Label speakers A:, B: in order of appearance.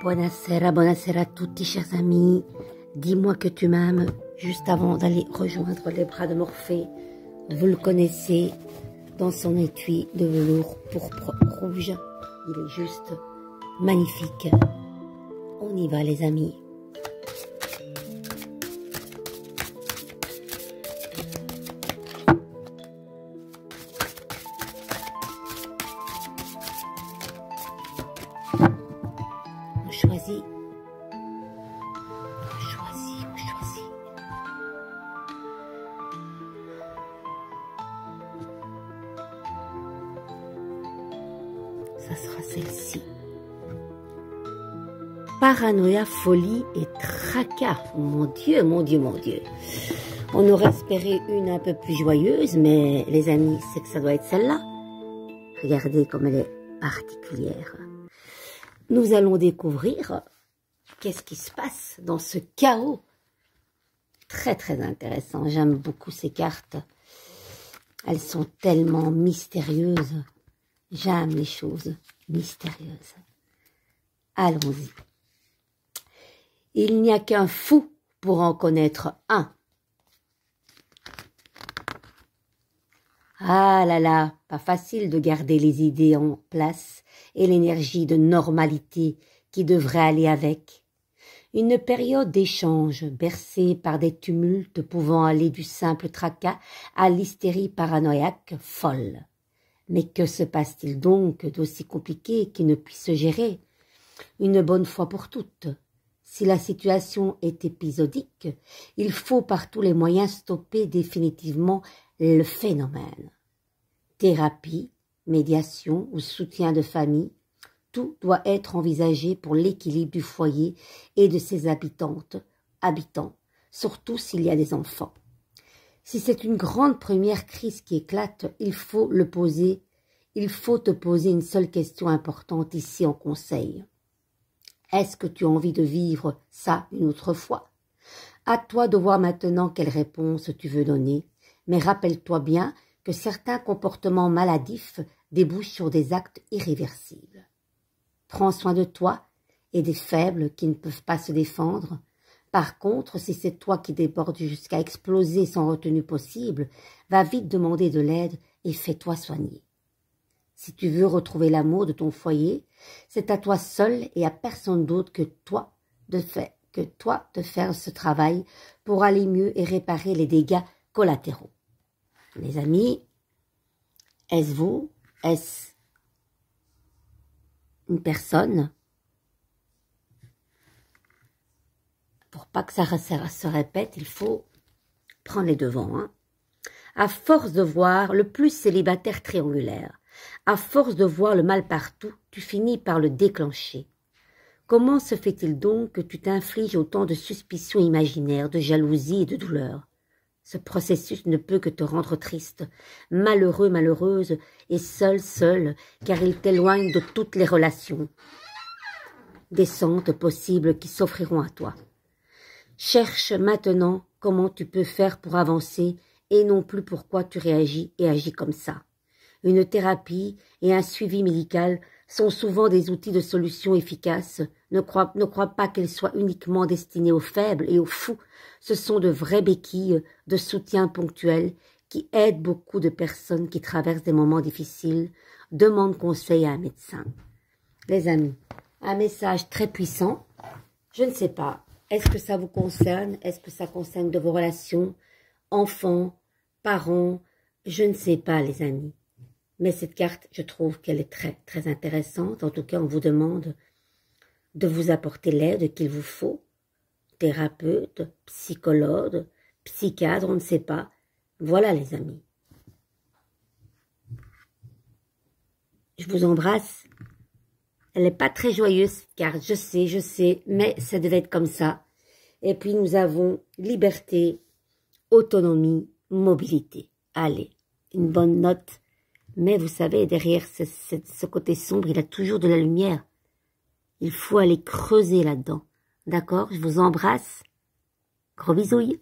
A: Buonasera a tutti, chers amis. Dis-moi que tu m'aimes juste avant d'aller rejoindre les bras de Morphée. Vous le connaissez, dans son étui de velours pourpre rouge. Il est juste magnifique. On y va, les amis. On choisit. Ça sera celle-ci. Paranoïa, folie et tracas. Mon Dieu, mon Dieu, mon Dieu. On aurait espéré une un peu plus joyeuse, mais les amis, c'est que ça doit être celle-là. Regardez comme elle est particulière. Nous allons découvrir qu'est-ce qui se passe dans ce chaos. Très, très intéressant. J'aime beaucoup ces cartes. Elles sont tellement mystérieuses. J'aime les choses mystérieuses. Allons-y. Il n'y a qu'un fou pour en connaître un. Ah là là, pas facile de garder les idées en place et l'énergie de normalité qui devrait aller avec. Une période d'échange bercée par des tumultes pouvant aller du simple tracas à l'hystérie paranoïaque folle. Mais que se passe-t-il donc d'aussi compliqué qui ne puisse se gérer une bonne fois pour toutes? Si la situation est épisodique, il faut par tous les moyens stopper définitivement le phénomène. Thérapie, médiation ou soutien de famille, tout doit être envisagé pour l'équilibre du foyer et de ses habitants, surtout s'il y a des enfants. Si c'est une grande première crise qui éclate, il faut te poser une seule question importante ici en conseil. Est-ce que tu as envie de vivre ça une autre fois? À toi de voir maintenant quelle réponse tu veux donner, mais rappelle-toi bien que certains comportements maladifs débouchent sur des actes irréversibles. Prends soin de toi et des faibles qui ne peuvent pas se défendre. Par contre, si c'est toi qui débordes jusqu'à exploser sans retenue possible, va vite demander de l'aide et fais-toi soigner. Si tu veux retrouver l'amour de ton foyer, c'est à toi seul et à personne d'autre que toi de faire ce travail pour aller mieux et réparer les dégâts collatéraux. Les amis, est-ce vous? Est-ce une personne? Pour pas que ça se répète, il faut prendre les devants. Hein. À force de voir le plus célibataire triangulaire, à force de voir le mal partout, tu finis par le déclencher. Comment se fait-il donc que tu t'infliges autant de suspicions imaginaires, de jalousie et de douleur? Ce processus ne peut que te rendre triste, malheureux, malheureuse et seul, car il t'éloigne de toutes les relations décentes possibles qui s'offriront à toi. Cherche maintenant comment tu peux faire pour avancer et non plus pourquoi tu réagis et agis comme ça. Une thérapie et un suivi médical sont souvent des outils de solution efficaces. Ne crois pas qu'elles soient uniquement destinées aux faibles et aux fous. Ce sont de vraies béquilles de soutien ponctuel qui aident beaucoup de personnes qui traversent des moments difficiles. Demande conseil à un médecin. Les amis, un message très puissant. Je ne sais pas. Est-ce que ça vous concerne? Est-ce que ça concerne de vos relations? Enfants, parents? Je ne sais pas, les amis. Mais cette carte, je trouve qu'elle est très, très intéressante. En tout cas, on vous demande de vous apporter l'aide qu'il vous faut. Thérapeute, psychologue, psychiatre, on ne sait pas. Voilà, les amis. Je vous embrasse. Elle n'est pas très joyeuse, cette carte, je sais, mais ça devait être comme ça. Et puis, nous avons liberté, autonomie, mobilité. Allez, une bonne note. Mais vous savez, derrière ce côté sombre, il y a toujours de la lumière. Il faut aller creuser là-dedans. D'accord? Je vous embrasse. Gros bisouilles.